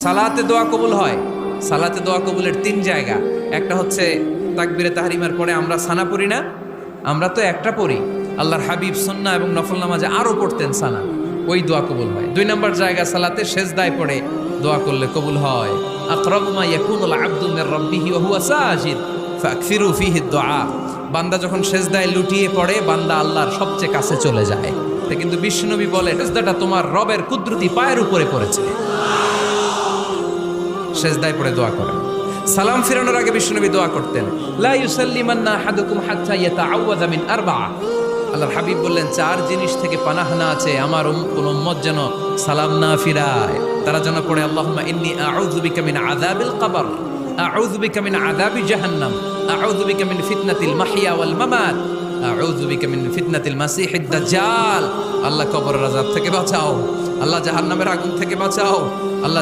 সালাতে দোয়া কবুল হয়। সালাতে দোয়া কবুলের 3 জায়গা। একটা হচ্ছে তাকবীরে তাহরিমার পরে আমরা সানা পড়ি না, আমরা তো একটা পড়ি। আল্লাহর হাবিব সুন্নাহ এবং নফল নামাজে আরো পড়তেন সানা, ওই দোয়া কবুল হয়। 2 নম্বর জায়গা সালাতে সেজদায় পড়ে দোয়া করলে কবুল হয়। আকরাবু মা ইয়াকুনুল আবদু মির রাব্বিহি ওয়া হুয়া সাজিদ ফাকসিরু ফিহি দুআ। বান্দা যখন সেজদায় লুটিয়ে পড়ে, বান্দা আল্লাহর সবচেয়ে কাছে চলে যায়। কিন্তু বিশ্বনবী বলে, সেজদাটা তোমার রবের কুদরতি পায়ের উপরে পড়েছে। সেজদায় পড়ে দোয়া করেন। সালাম ফিরানোর আগে বিশ্বনবী দোয়া করতেন, লা ইউসাল্লিমান্না আহাদুকুম হাত্তা ইয়াতাআওয়াযা মিন আরবা'a। আল্লাহর হাবিব বললেন, 4 জিনিস থেকে পানাহানা আছে, আমার কোন উম্মত যেন সালাম না ফিরায়। তারা যেন পড়ে, আল্লাহুম্মা ইন্নী আউযু বিকা মিন আযাবিল কবর, আউযু বিকা মিন আযাবি জাহান্নাম, আউযু বিকা মিন ফিতনাতিল মাহইয়া ওয়াল মামাত, আউযু বিকা মিন ফিতনাতিল মাসিহিদ দাজ্জাল। আল্লাহ কবরের আযাব থেকে বাঁচাও, আল্লাহ জাহান্নামের আগুন থেকে বাঁচাও, আল্লাহ